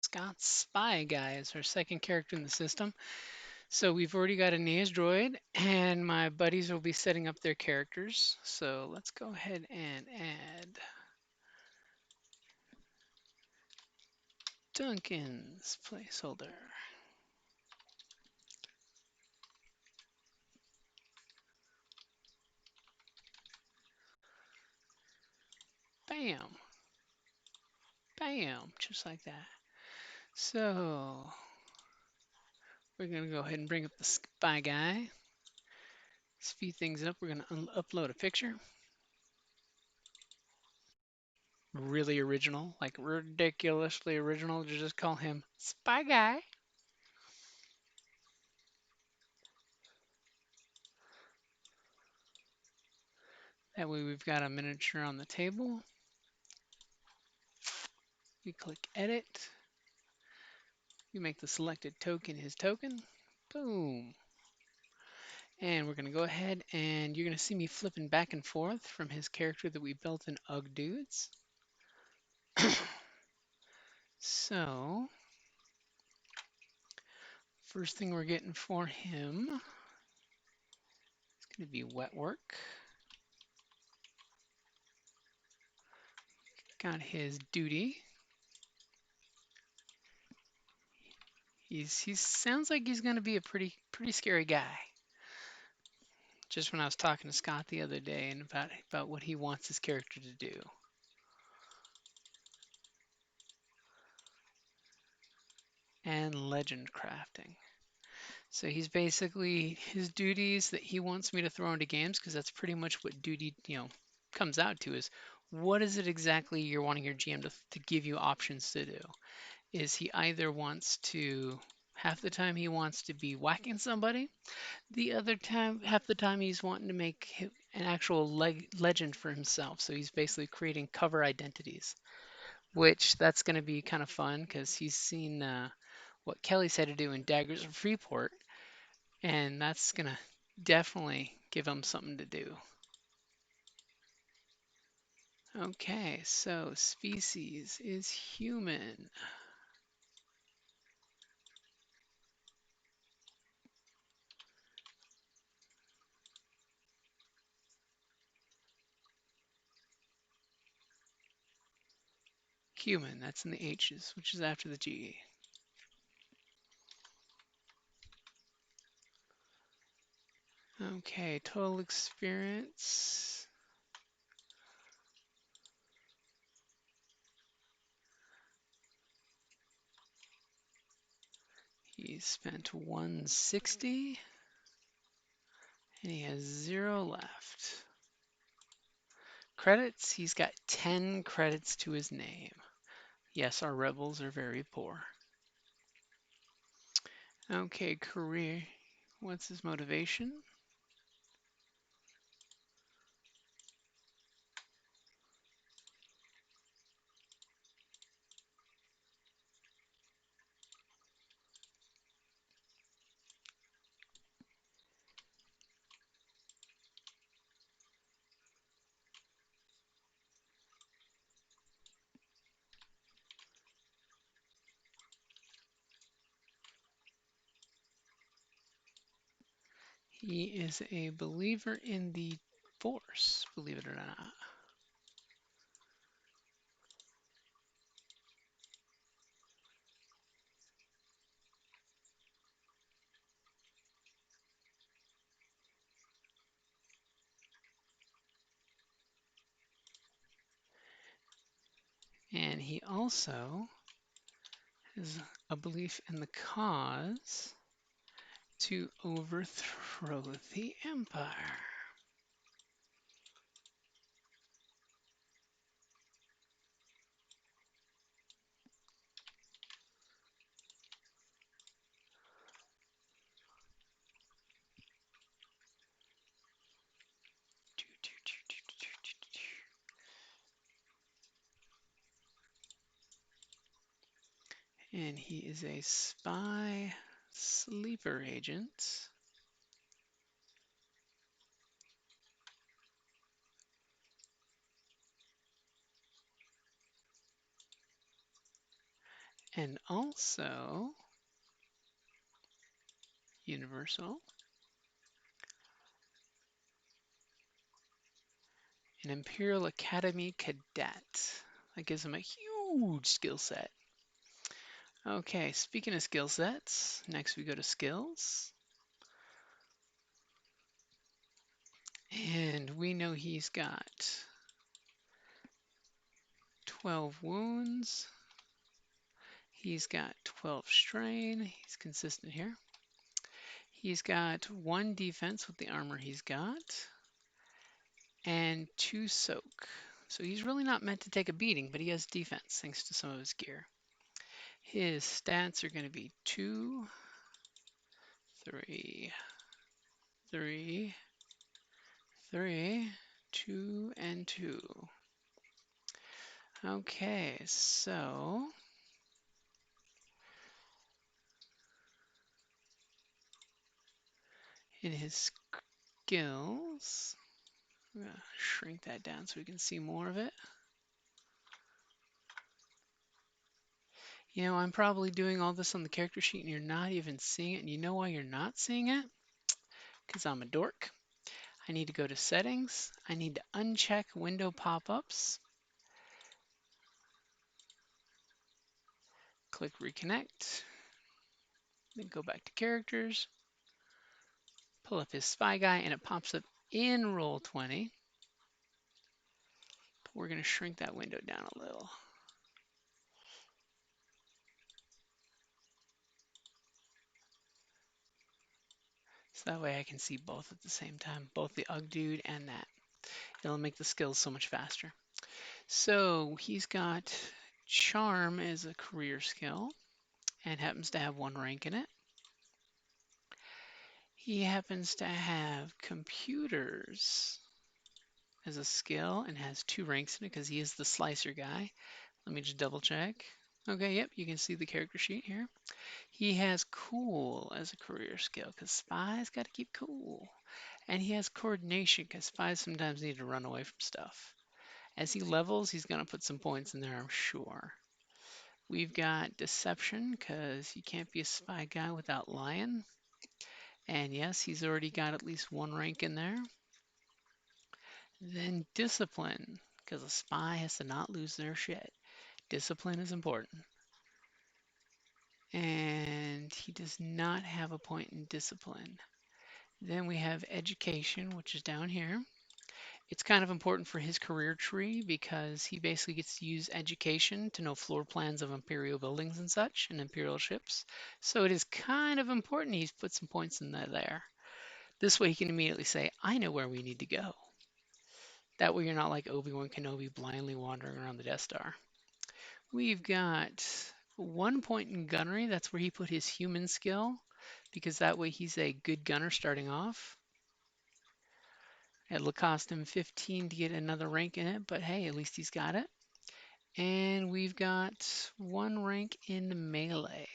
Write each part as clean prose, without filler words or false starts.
Scott Spy Guy is our second character in the system. So we've already got a Neas droid, and my buddies will be setting up their characters. So let's go ahead and add Duncan's placeholder. Bam, bam, just like that. So we're gonna go ahead and bring up the Spy Guy. Speed things up. We're gonna upload a picture. Really original, like ridiculously original. Just call him Spy Guy. That way we've got a miniature on the table. We click edit. We make the selected token his token. Boom. And we're going to go ahead and you're going to see me flipping back and forth from his character that we built in UG Dudes. So, first thing we're getting for him is going to be wet work. Got his duty. He sounds like he's going to be a pretty scary guy. Just when I was talking to Scott the other day and about what he wants his character to do. And legend crafting. So he's basically his duties that he wants me to throw into games because that's pretty much what duty, comes out to is what is it exactly you're wanting your GM to give you options to do? Is he either wants to half the time he wants to be whacking somebody, the other time half the time he's wanting to make an actual legend for himself. So he's basically creating cover identities, which that's going to be kind of fun because he's seen what Kelly's had to do in Daggers of Freeport, and that's gonna definitely give them something to do. Okay, so species is human. Human, that's in the H's, which is after the G. Okay, total experience. He spent 160 and he has 0 left. Credits, he's got 10 credits to his name. Yes, our rebels are very poor. Okay, career. What's his motivation? He is a believer in the Force, believe it or not. And he also has a belief in the cause to overthrow the Empire. And he is a spy sleeper agent. and also universal, an Imperial Academy cadet. That gives him a huge skill set. Okay, speaking of skill sets, next we go to skills. And we know he's got 12 wounds. He's got 12 strain. He's consistent here. He's got 1 defense with the armor he's got, and 2 soak. So he's really not meant to take a beating, but he has defense thanks to some of his gear. His stats are going to be 2, 3, 3, 3, 2, and 2. Okay, so in his skills, I'm going to shrink that down so we can see more of it. You know, I'm probably doing all this on the character sheet and you're not even seeing it. And you know why you're not seeing it? Because I'm a dork. I need to go to settings. I need to uncheck window pop-ups. Click reconnect. Then go back to characters. Pull up his spy guy and it pops up in Roll20. But we're going to shrink that window down a little. So that way I can see both at the same time, both the UG dude and that. It'll make the skills so much faster. So he's got Charm as a career skill and happens to have 1 rank in it. He happens to have Computers as a skill and has 2 ranks in it because he is the slicer guy. Let me just double check. Okay, yep, you can see the character sheet here. He has Cool as a career skill because spies got to keep cool. And he has Coordination because spies sometimes need to run away from stuff. As he levels, he's going to put some points in there, I'm sure. We've got Deception because you can't be a spy guy without lying. And yes, he's already got at least 1 rank in there. Then Discipline, because a spy has to not lose their shit. Discipline is important. And he does not have a point in Discipline. Then we have Education, which is down here. It's kind of important for his career tree because he basically gets to use education to know floor plans of Imperial buildings and such and Imperial ships. So it is kind of important he's put some points in there. This way he can immediately say, I know where we need to go. That way you're not like Obi-Wan Kenobi blindly wandering around the Death Star. We've got 1 point in gunnery. That's where he put his human skill because that way he's a good gunner starting off. It'll cost him 15 to get another rank in it, but hey, at least he's got it. And we've got 1 rank in melee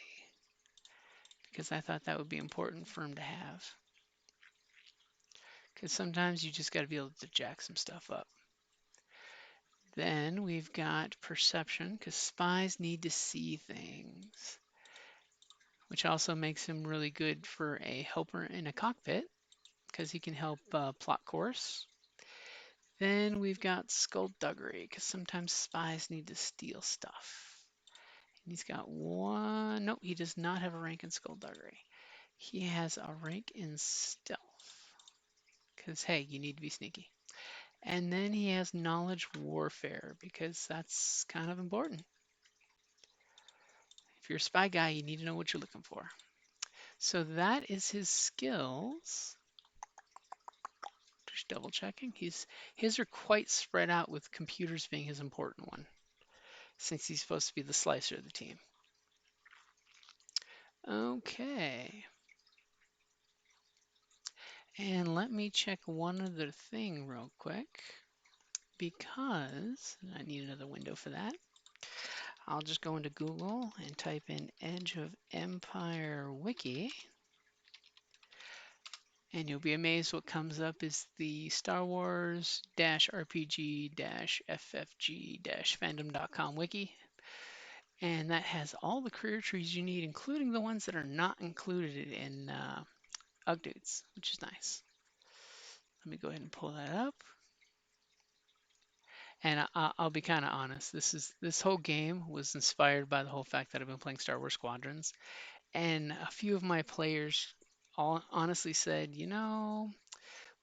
because I thought that would be important for him to have. Because sometimes you just got to be able to jack some stuff up. Then we've got perception because spies need to see things, which also makes him really good for a helper in a cockpit because he can help plot course. Then we've got skullduggery because sometimes spies need to steal stuff. And he's got 1. Nope, he does not have a rank in skullduggery. He has a rank in stealth because, hey, you need to be sneaky. And then he has knowledge warfare because that's kind of important. If you're a spy guy, you need to know what you're looking for. So that is his skills. Just double checking. His are quite spread out with computers being his important one, since he's supposed to be the slicer of the team. Okay. And let me check one other thing real quick, because I need another window for that. I'll just go into Google and type in Edge of Empire Wiki. And you'll be amazed what comes up is the Star Wars RPG FFG fandom.com wiki. And that has all the career trees you need, including the ones that are not included in Ugdudes, which is nice. Let me go ahead and pull that up. And I'll be kind of honest. This whole game was inspired by the whole fact that I've been playing Star Wars Squadrons, and a few of my players all honestly said,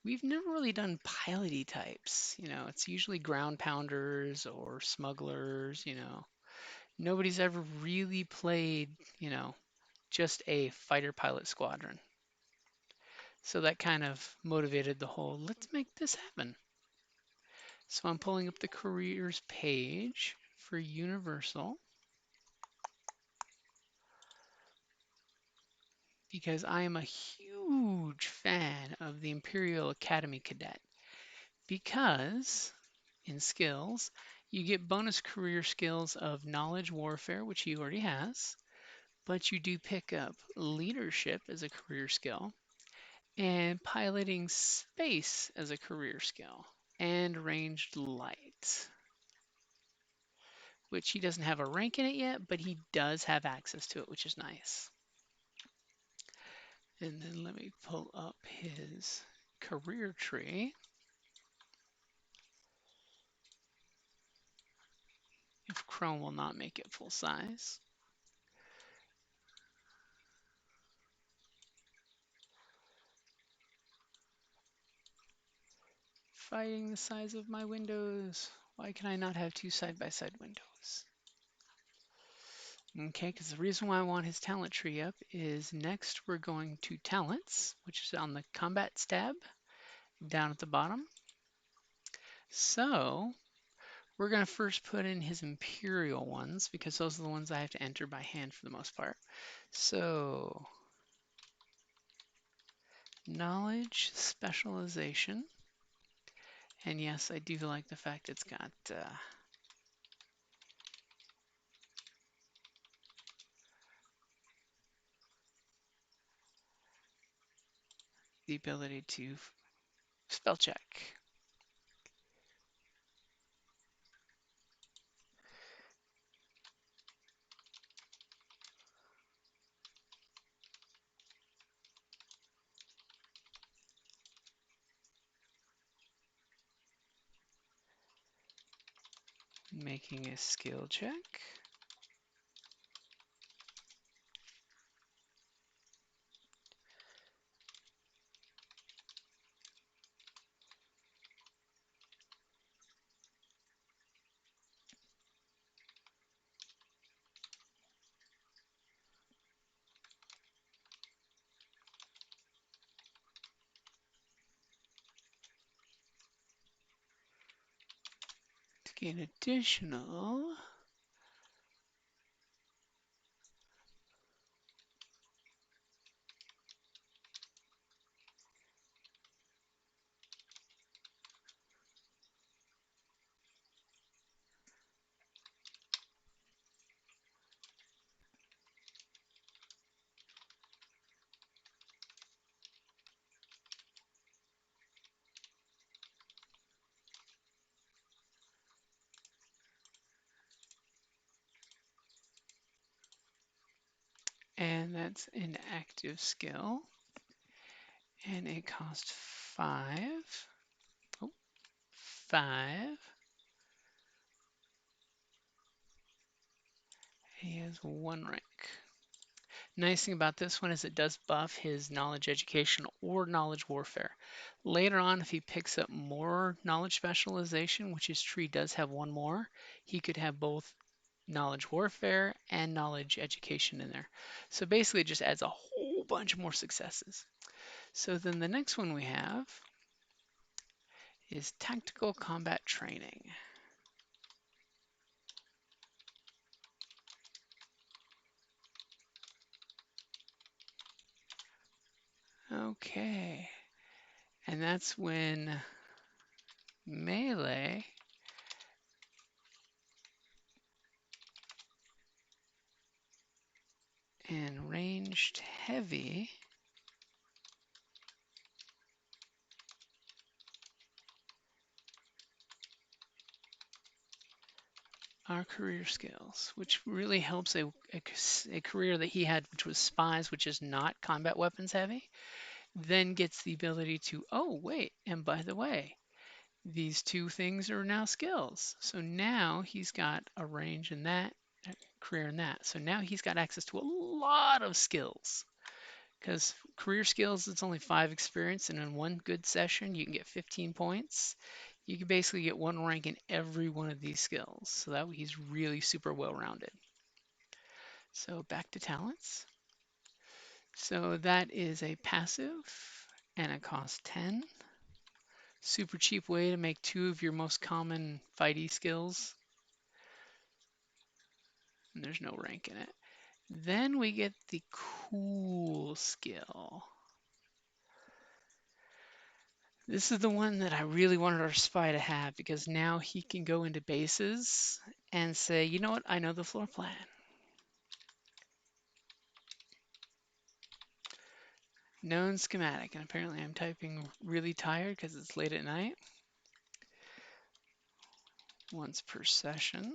we've never really done piloty types. It's usually ground pounders or smugglers. Nobody's ever really played, just a fighter pilot squadron. So that kind of motivated the whole, let's make this happen. So I'm pulling up the careers page for Universal because I am a huge fan of the Imperial Academy Cadet because in skills, you get bonus career skills of knowledge warfare, which he already has, but you do pick up leadership as a career skill and piloting space as a career skill and ranged light, which he doesn't have a rank in it yet, but he does have access to it, which is nice. And then let me pull up his career tree. If Chrome will not make it full size. Fighting the size of my windows. Why can I not have two side-by-side windows? Okay, because the reason why I want his talent tree up is next we're going to talents, which is on the combats tab down at the bottom. So we're going to first put in his Imperial ones because those are the ones I have to enter by hand for the most part. So knowledge specialization. And yes, I do like the fact it's got the ability to spell check. Making a skill check. To gain additional. And that's an active skill. And it costs 5. Oh, 5. He has 1 rank. Nice thing about this one is it does buff his knowledge education or knowledge warfare. Later on, if he picks up more knowledge specialization, which his tree does have 1 more, he could have both knowledge warfare and knowledge education in there. So basically it just adds a whole bunch more successes. So then the next one we have is tactical combat training. Okay, and that's when melee and ranged heavy our career skills, which really helps a career that he had, which was spies, which is not combat weapons heavy, then gets the ability to, oh, wait, and by the way, these two things are now skills. So now he's got a range in that, a career in that. So now he's got access to a lot of skills. Because career skills, it's only 5 experience, and in one good session, you can get 15 points. You can basically get 1 rank in every one of these skills. So that way he's really super well-rounded. So back to talents. So that is a passive, and it costs 10. Super cheap way to make 2 of your most common fighty skills. And there's no rank in it. Then we get the cool skill. This is the one that I really wanted our spy to have, because now he can go into bases and say, you know what, I know the floor plan. Known schematic, and apparently I'm typing really tired because it's late at night. Once per session.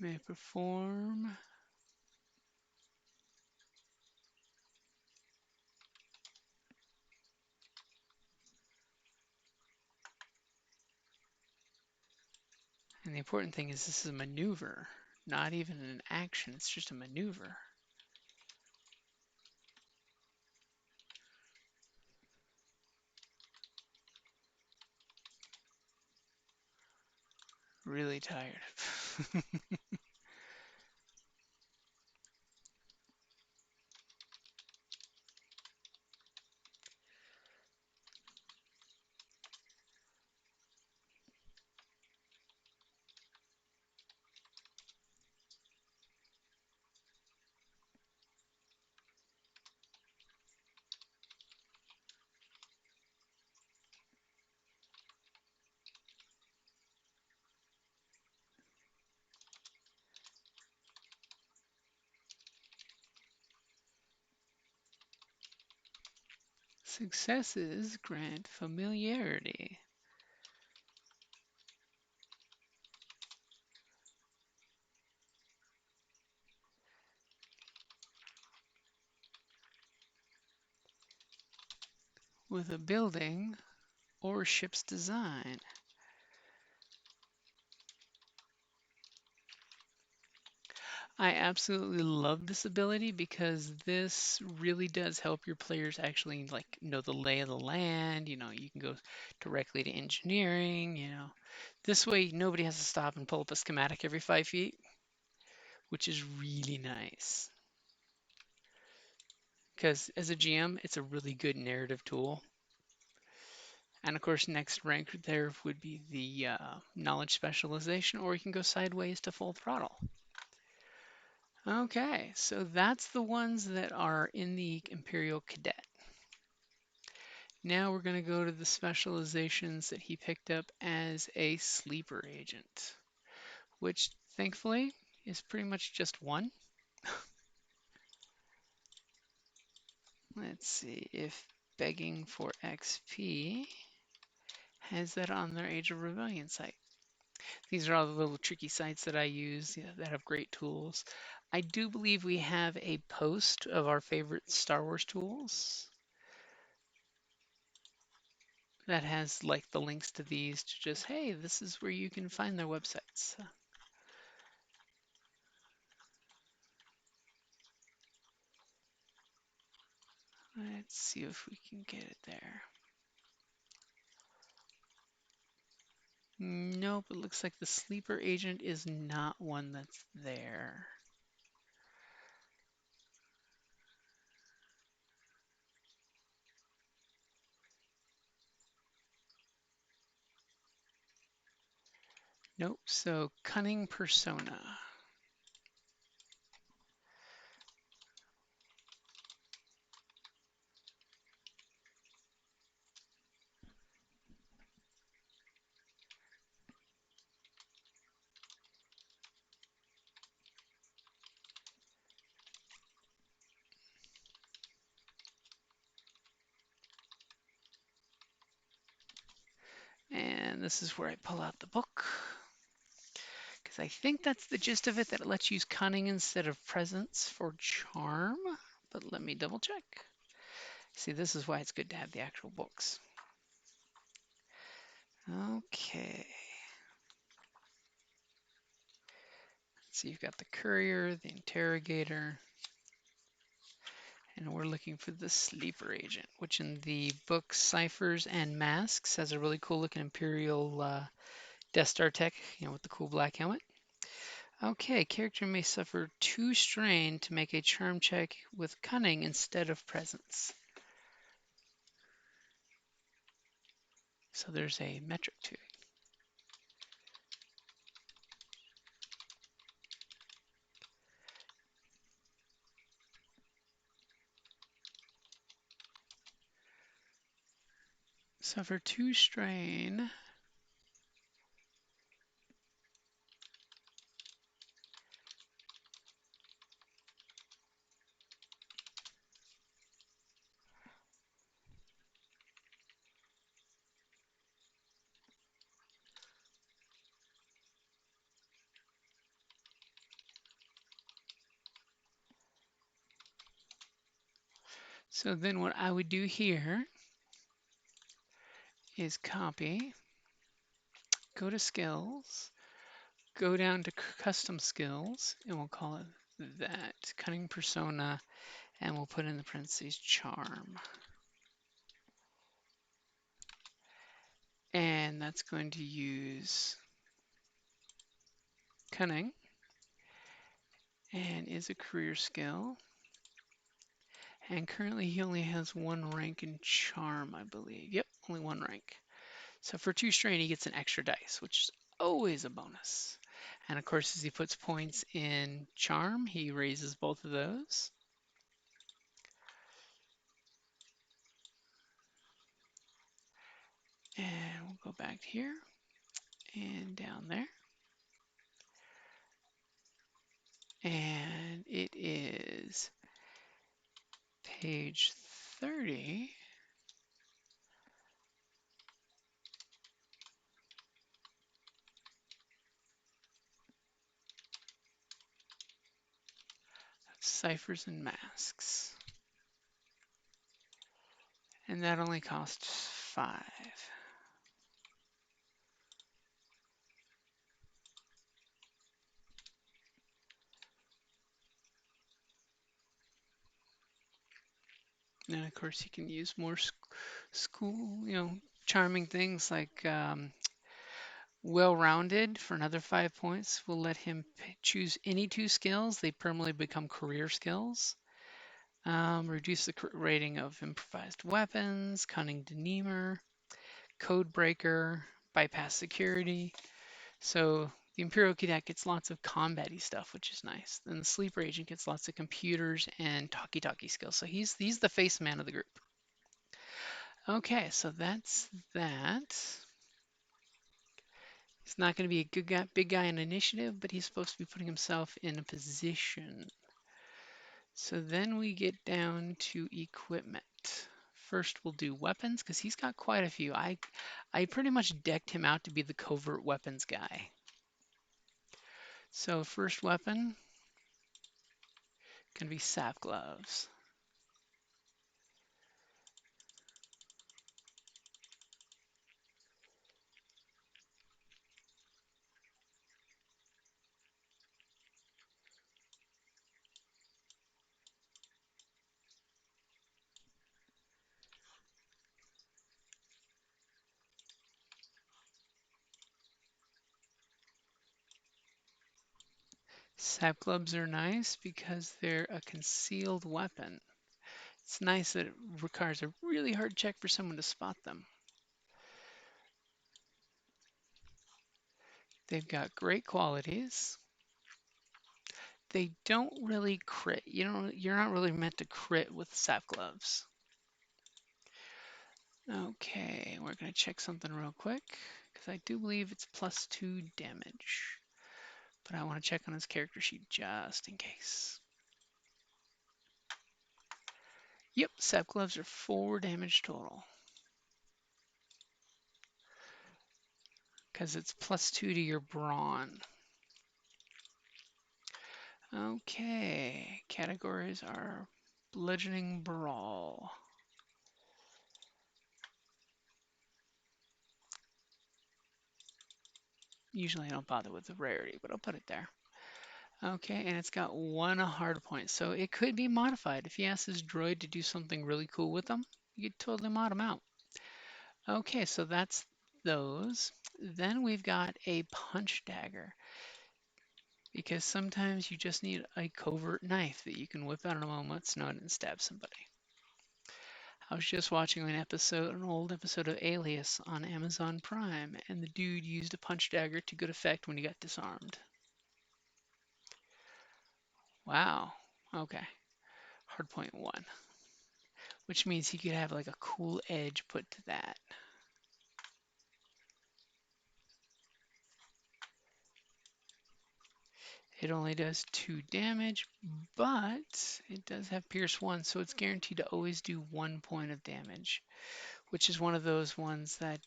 May perform. And the important thing is this is a maneuver, not even an action, it's just a maneuver. Really tired. Successes grant familiarity. With a building or ship's design. I absolutely love this ability because this really does help your players actually like know the lay of the land. You can go directly to engineering. This way nobody has to stop and pull up a schematic every 5 feet, which is really nice. Because as a GM, it's a really good narrative tool. And of course, next rank there would be the knowledge specialization, or you can go sideways to full throttle. Okay, so that's the ones that are in the Imperial Cadet. Now we're going to go to the specializations that he picked up as a sleeper agent, which thankfully is pretty much just one. Let's see if Begging for XP has that on their Age of Rebellion site. These are all the little tricky sites that I use that have great tools. I do believe we have a post of our favorite Star Wars tools that has like the links to these to just, hey, this is where you can find their websites. Let's see if we can get it there. Nope, it looks like the sleeper agent is not one that's there. Nope, so cunning persona. And this is where I pull out the book, because I think that's the gist of it, that it lets you use cunning instead of presence for charm. But let me double check. See, this is why it's good to have the actual books. Okay. So you've got the courier, the interrogator, and we're looking for the sleeper agent, which in the book Ciphers and Masks has a really cool looking Imperial Death Star tech, with the cool black helmet. Okay, character may suffer 2 strain to make a charm check with cunning instead of presence. So there's a metric to it. Suffer 2 strain. So then what I would do here is copy, go to skills, go down to custom skills, and we'll call it that, cunning persona, and we'll put in the parentheses charm. And that's going to use cunning, and is a career skill. And currently he only has 1 rank in charm, I believe. Yep, only 1 rank. So for 2 strain, he gets an extra dice, which is always a bonus. And of course, as he puts points in charm, he raises both of those. And we'll go back here and down there. And it is page 30. Ciphers and Masks. And that only costs 5. And of course, you can use more school, charming things like well-rounded for another 5 points. We'll let him choose any 2 skills. They permanently become career skills. Reduce the rating of improvised weapons, cunning demeanor, code breaker, bypass security. So the Imperial Cadet gets lots of combat-y stuff, which is nice. Then the Sleeper Agent gets lots of computers and talkie-talkie skills. So he's the face man of the group. Okay, so that's that. He's not going to be a good guy, big guy in initiative, but he's supposed to be putting himself in a position. So then we get down to equipment. First, we'll do weapons because he's got quite a few. I pretty much decked him out to be the covert weapons guy. So first weapon, gonna be sap gloves. Sap gloves are nice because they're a concealed weapon. It's nice that it requires a really hard check for someone to spot them. They've got great qualities. They don't really crit. You're not really meant to crit with sap gloves. Okay, we're gonna check something real quick because I do believe it's +2 damage. But I want to check on his character sheet just in case. Yep, sap gloves are 4 damage total. because it's +2 to your brawn. Okay, categories are bludgeoning brawl. Usually I don't bother with the rarity, but I'll put it there. Okay, and it's got 1 hard point, so it could be modified. If he asks his droid to do something really cool with them, you could totally mod them out. Okay, so that's those. Then we've got a punch dagger, because sometimes you just need a covert knife that you can whip out on a moment's notice and stab somebody. I was just watching an old episode of Alias on Amazon Prime, and the dude used a punch dagger to good effect when he got disarmed. Wow. Okay. Hardpoint 1, which means he could have like a cool edge put to that. It only does 2 damage, but it does have Pierce 1, so it's guaranteed to always do 1 point of damage, which is one of those ones that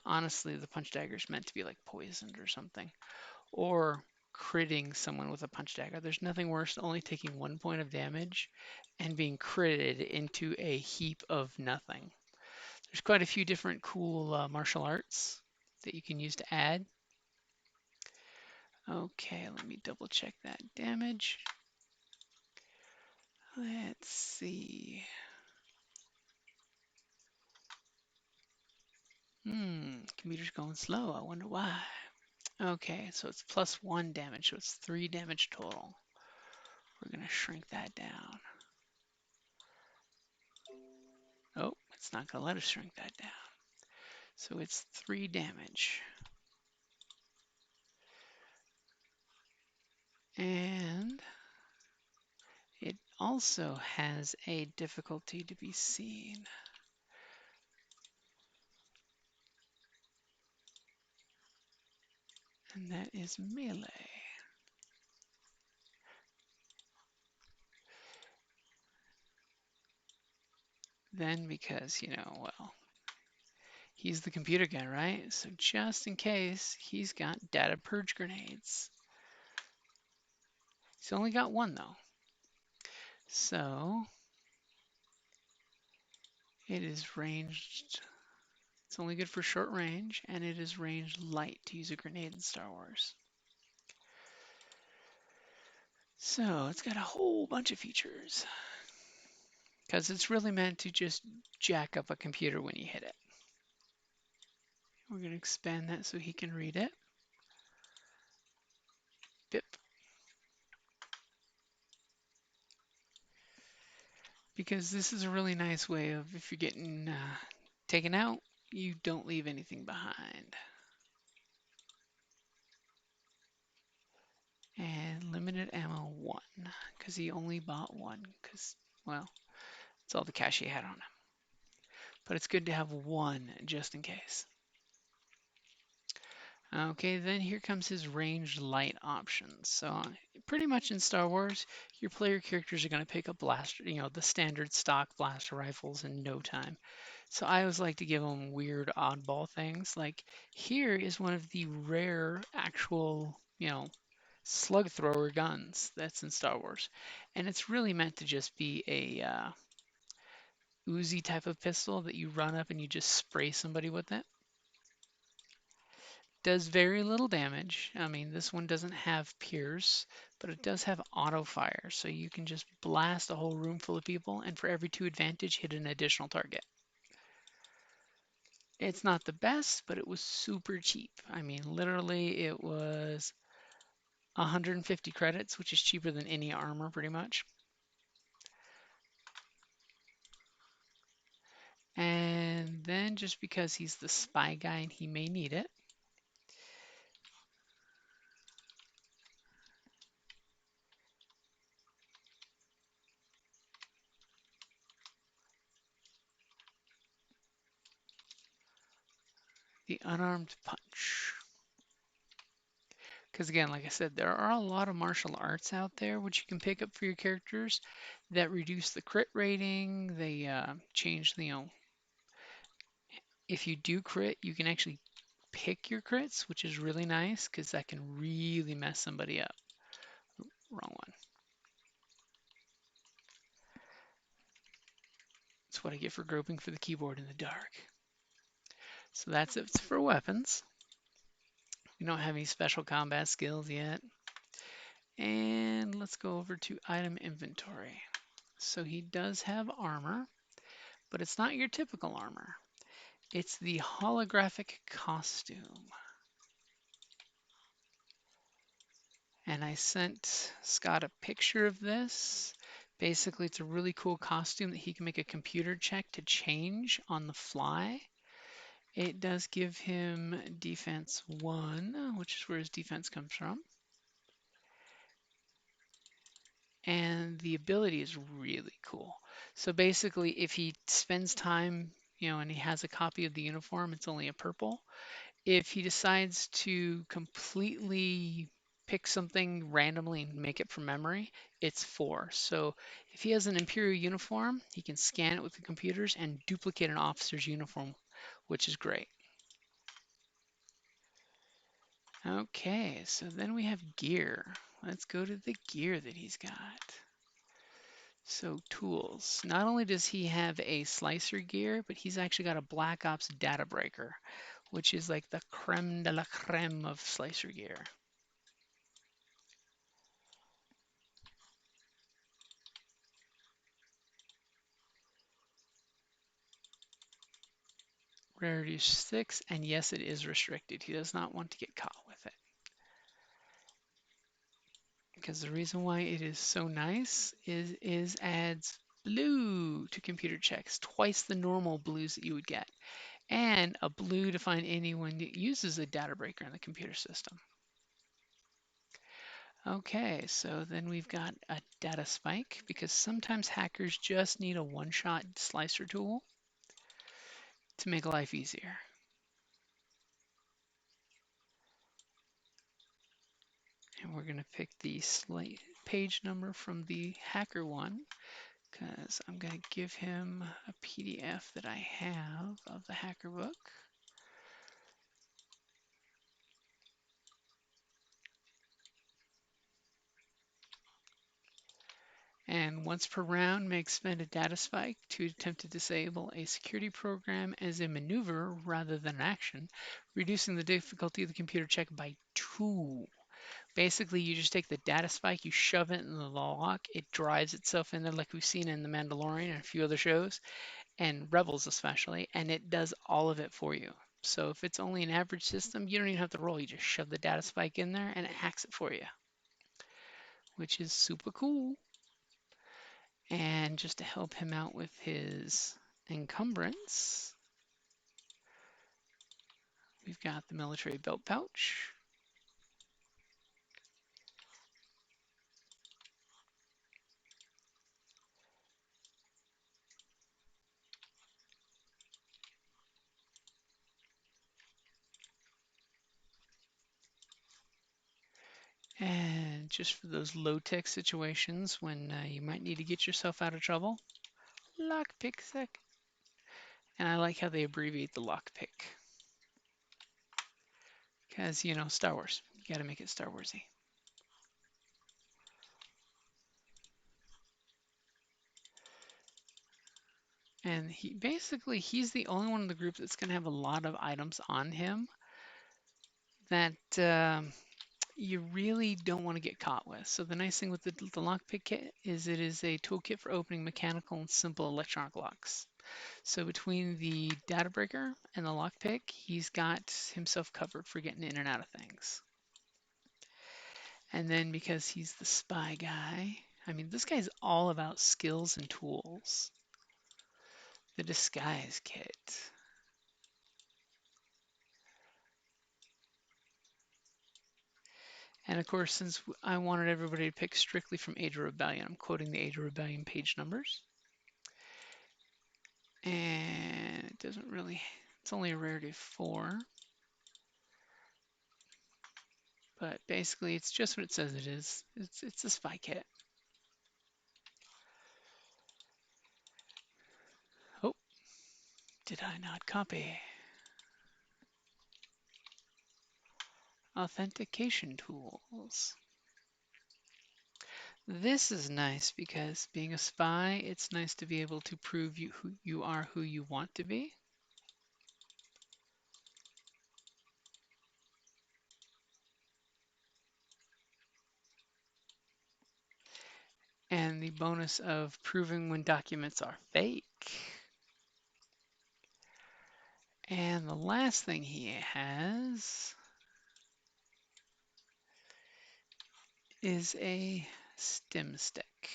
honestly the punch dagger is meant to be like poisoned or something, or critting someone with a punch dagger. There's nothing worse than only taking 1 point of damage and being critted into a heap of nothing. There's quite a few different cool martial arts that you can use to add. Okay, let me double check that damage. Let's see. Computer's going slow. I wonder why. Okay, so it's +1 damage, so it's 3 damage total. We're gonna shrink that down. Oh, it's not gonna let us shrink that down. So it's 3 damage. And it also has a difficulty to be seen. And that is melee. Then because, well, he's the computer guy, right? So just in case, he's got data purge grenades. He's only got 1 though. So it is ranged. It's only good for short range, and it is range light to use a grenade in Star Wars. So it's got a whole bunch of features, because it's really meant to just jack up a computer when you hit it. We're going to expand that so he can read it. Bip. Because this is a really nice way of, if you're getting taken out, you don't leave anything behind. And limited ammo 1, because he only bought 1, because, well, it's all the cash he had on him. But it's good to have 1 just in case. Okay, then here comes his ranged light options. So pretty much in Star Wars, your player characters are going to pick up blaster, the standard stock blaster rifles in no time. So I always like to give them weird oddball things. Like here is one of the rare actual, slug thrower guns that's in Star Wars. And it's really meant to just be a Uzi type of pistol that you run up and you just spray somebody with it. Does very little damage. I mean, this one doesn't have Pierce, but it does have auto fire. So you can just blast a whole room full of people, and for every 2 advantage, hit an additional target. It's not the best, but it was super cheap. I mean, literally, it was 150 credits, which is cheaper than any armor, pretty much. And then just because he's the spy guy and he may need it, the unarmed punch. Because again, like I said, there are a lot of martial arts out there which you can pick up for your characters that reduce the crit rating. They change, if you do crit, you can actually pick your crits, which is really nice because that can really mess somebody up. Wrong one. That's what I get for groping for the keyboard in the dark. So that's it for weapons. We don't have any special combat skills yet. And let's go over to item inventory. So he does have armor, but it's not your typical armor. It's the holographic costume. And I sent Scott a picture of this. Basically, it's a really cool costume that he can make a computer check to change on the fly. It does give him defense 1, which is where his defense comes from. And the ability is really cool. So basically, if he spends time, and he has a copy of the uniform, it's only a purple. If he decides to completely pick something randomly and make it from memory, it's 4. So if he has an Imperial uniform, he can scan it with the computers and duplicate an officer's uniform, which is great. Okay, so then we have gear. Let's go to the gear that he's got. So tools. Not only does he have a slicer gear, but he's actually got a Black Ops data breaker, which is like the creme de la creme of slicer gear. Rarity 6, and yes, it is restricted. He does not want to get caught with it. Because the reason why it is so nice is adds blue to computer checks, twice the normal blues that you would get, and a blue to find anyone that uses a data breaker in the computer system. Okay, so then we've got a data spike because sometimes hackers just need a one-shot slicer tool to make life easier. And we're going to pick the page number from the hacker one because I'm going to give him a PDF that I have of the hacker book. And once per round, may expend a data spike to attempt to disable a security program as a maneuver rather than an action, reducing the difficulty of the computer check by 2. Basically, you just take the data spike, you shove it in the lock, it drives itself in there like we've seen in The Mandalorian and a few other shows, and Rebels especially, and it does all of it for you. So if it's only an average system, you don't even have to roll. You just shove the data spike in there and it hacks it for you, which is super cool. And just to help him out with his encumbrance, we've got the military belt pouch. And just for those low-tech situations when you might need to get yourself out of trouble, lockpick sec. And I like how they abbreviate the lockpick. Because, Star Wars. You got to make it Star Warsy. And he's the only one in the group that's going to have a lot of items on him that you really don't want to get caught with. So the nice thing with the lockpick kit is it is a toolkit for opening mechanical and simple electronic locks. So between the data breaker and the lockpick, he's got himself covered for getting in and out of things. And then because he's the spy guy, I mean, this guy's all about skills and tools. The disguise kit. And of course, since I wanted everybody to pick strictly from Age of Rebellion, I'm quoting the Age of Rebellion page numbers. And it doesn't really, it's only a rarity of 4. But basically, it's just what it says it is. It's a spy kit. Oh, did I not copy? authentication tools. This is nice because being a spy, it's nice to be able to prove who you are who you want to be. And the bonus of proving when documents are fake. And the last thing he has is a stim stick,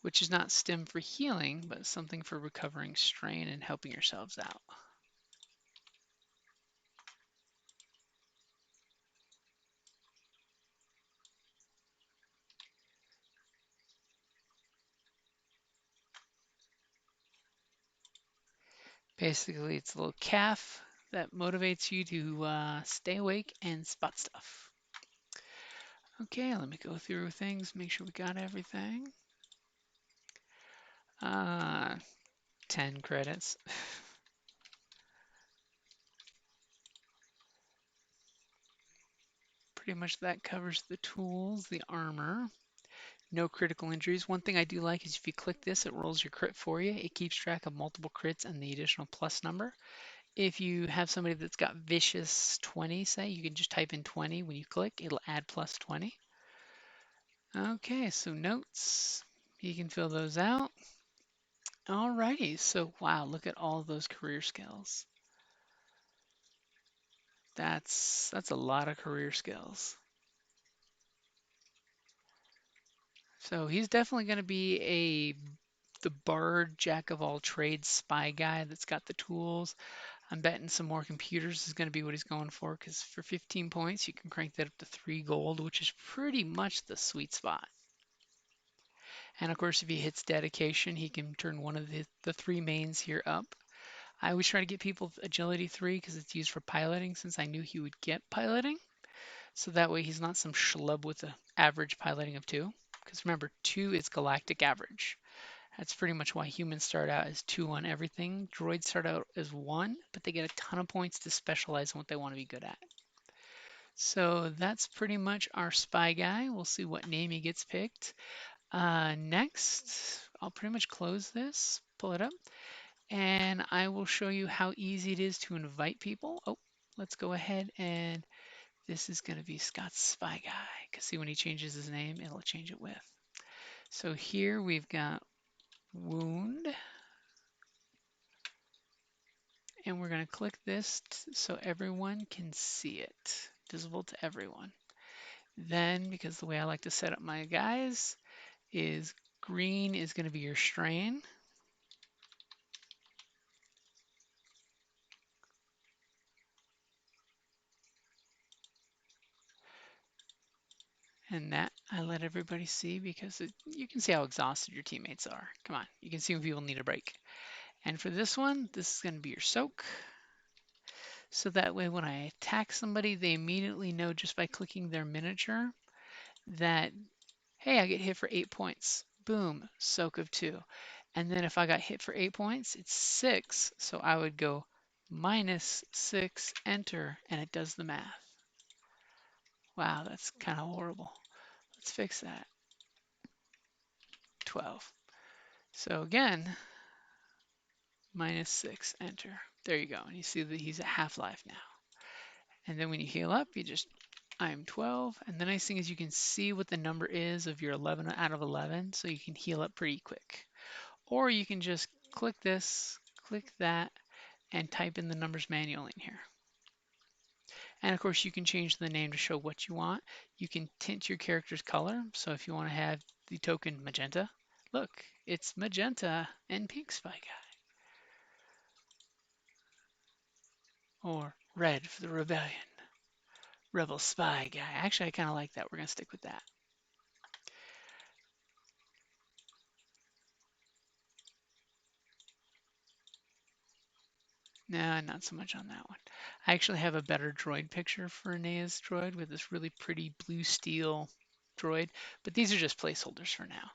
which is not stim for healing, but something for recovering strain and helping yourselves out. Basically, it's a little calf that motivates you to stay awake and spot stuff. Okay, let me go through things, make sure we got everything. Uh, 10 credits. Pretty much that covers the tools, the armor. No critical injuries. One thing I do like is if you click this, it rolls your crit for you. It keeps track of multiple crits and the additional plus number. If you have somebody that's got vicious 20, say, you can just type in 20 when you click, it'll add plus 20. Okay, so notes, you can fill those out. Alrighty, so wow, look at all those career skills. That's a lot of career skills. So he's definitely going to be the bard jack of all trades spy guy that's got the tools. I'm betting some more computers is going to be what he's going for because for 15 points you can crank that up to 3 gold, which is pretty much the sweet spot. And of course, if he hits dedication, he can turn one of the three mains here up. I always try to get people agility 3 because it's used for piloting since I knew he would get piloting. So that way he's not some schlub with an average piloting of 2. Because remember, 2 is galactic average. That's pretty much why humans start out as 2 on everything. Droids start out as 1, but they get a ton of points to specialize in what they want to be good at. So that's pretty much our spy guy. We'll see what name he gets picked. Next, I'll pretty much close this, pull it up, and I will show you how easy it is to invite people. Oh, let's go ahead and this is going to be Scott's spy guy because see when he changes his name, it'll change it with. So here we've got wound and we're going to click this so everyone can see it, visible to everyone. Then, because the way I like to set up my guys is green is going to be your strain. And that I let everybody see because you can see how exhausted your teammates are. Come on, you can see when people need a break. And for this one, this is going to be your soak. So that way when I attack somebody, they immediately know just by clicking their miniature that, hey, I get hit for 8 points. Boom, soak of 2. And then if I got hit for 8 points, it's 6. So I would go -6, enter, and it does the math. Wow, that's kind of horrible. Let's fix that. 12. So again, -6, enter. There you go. And you see that he's at half life now. And then when you heal up, you just, I'm 12. And the nice thing is you can see what the number is of your 11 out of 11, so you can heal up pretty quick. Or you can just click this, click that, and type in the numbers manually in here. And of course, you can change the name to show what you want. You can tint your character's color. So if you want to have the token magenta, look, it's magenta and pink spy guy. Or red for the rebellion. Rebel spy guy. Actually, I kind of like that. We're going to stick with that. No, not so much on that one. I actually have a better droid picture for Aenea's droid with this really pretty blue steel droid, but these are just placeholders for now.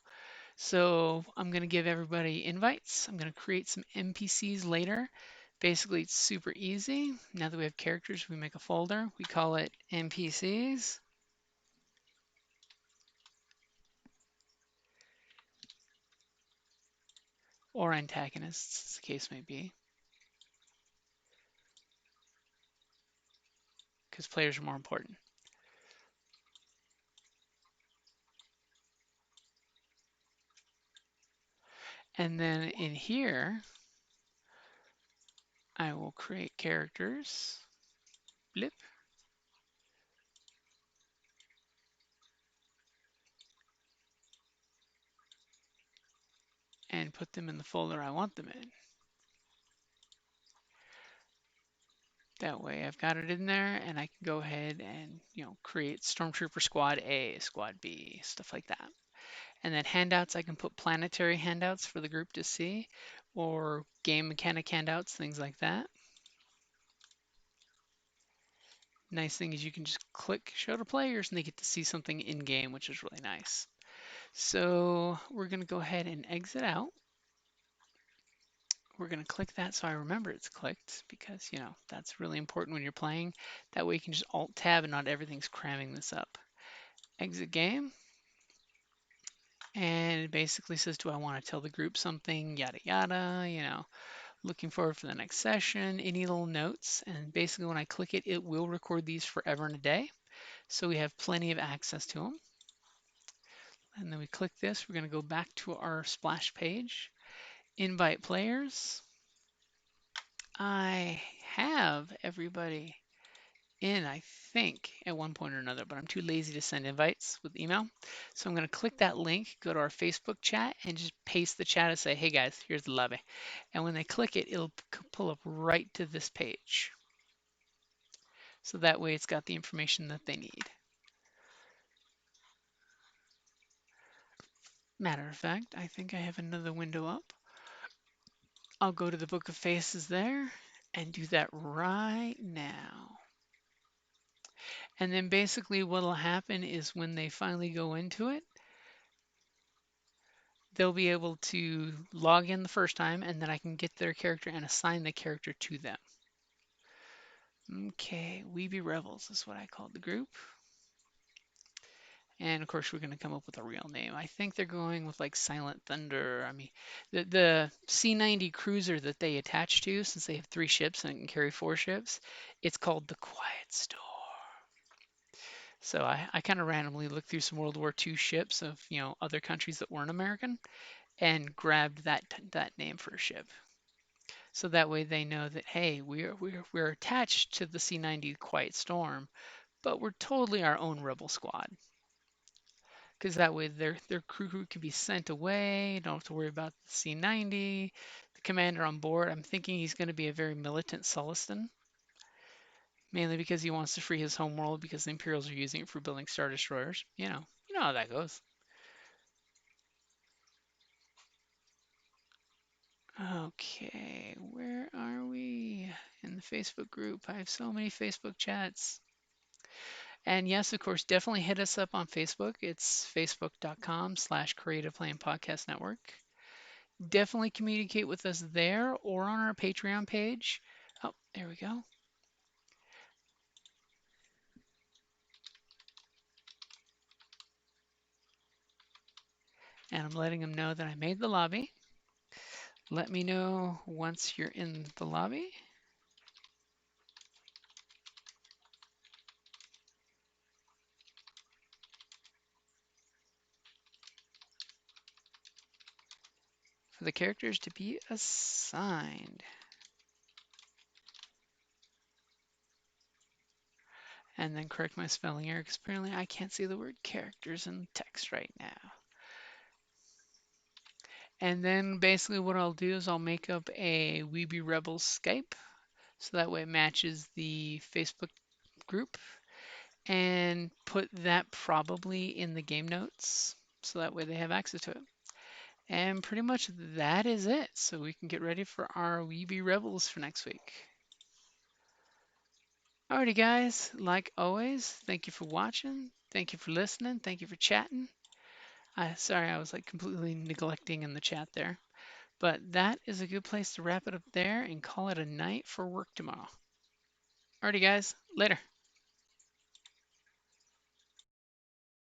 So I'm going to give everybody invites. I'm going to create some NPCs later. Basically, it's super easy. Now that we have characters, we make a folder. We call it NPCs or antagonists, as the case may be, because players are more important. And then in here, I will create characters. Blip. And put them in the folder I want them in. That way I've got it in there and I can go ahead and, create Stormtrooper Squad A, Squad B, stuff like that. And then handouts, I can put planetary handouts for the group to see or game mechanic handouts, things like that. Nice thing is you can just click show to players and they get to see something in game, which is really nice. So we're going to go ahead and exit out. We're going to click that so I remember it's clicked because, that's really important when you're playing. That way you can just Alt Tab and not everything's cramming this up. Exit game. And it basically says, do I want to tell the group something, yada, yada, looking forward for the next session, any little notes. And basically when I click it, it will record these forever and a day. So we have plenty of access to them. And then we click this, we're going to go back to our splash page, invite players. I have everybody in, I think, at one point or another, but I'm too lazy to send invites with email. So I'm going to click that link, go to our Facebook chat, and just paste the chat and say, hey guys, here's the lobby. And when they click it, it'll pull up right to this page. So that way it's got the information that they need. Matter of fact, I think I have another window up. I'll go to the Book of Faces there and do that right now. And then basically what'll happen is when they finally go into it, they'll be able to log in the first time and then I can get their character and assign the character to them. Okay, Weeby Rebels is what I called the group. And of course, we're going to come up with a real name. I think they're going with like Silent Thunder. I mean, the C-90 cruiser that they attach to, since they have 3 ships and it can carry 4 ships, it's called the Quiet Storm. So I kind of randomly looked through some World War II ships of, other countries that weren't American and grabbed that name for a ship. So that way they know that, hey, we're attached to the C-90 Quiet Storm, but we're totally our own rebel squad. Because that way their crew can be sent away, don't have to worry about the C-90. The commander on board, I'm thinking he's going to be a very militant Sullustan, mainly because he wants to free his home world because the Imperials are using it for building Star Destroyers. You know how that goes. Okay, where are we? In the Facebook group. I have so many Facebook chats. And yes, of course, definitely hit us up on Facebook. It's facebook.com/Creative Playing Podcast Network. Definitely communicate with us there or on our Patreon page. Oh, there we go. And I'm letting them know that I made the lobby. Let me know once you're in the lobby. For the characters to be assigned. And then correct my spelling error because apparently I can't see the word characters in text right now. And then basically what I'll do is I'll make up a Weeby Rebels Skype so that way it matches the Facebook group and put that probably in the game notes so that way they have access to it. And pretty much that is it. So we can get ready for our Weeby Rebels for next week. Alrighty guys, like always, thank you for watching. Thank you for listening. Thank you for chatting. Sorry, I was like completely neglecting in the chat there. But that is a good place to wrap it up there and call it a night for work tomorrow. Alrighty, guys. Later.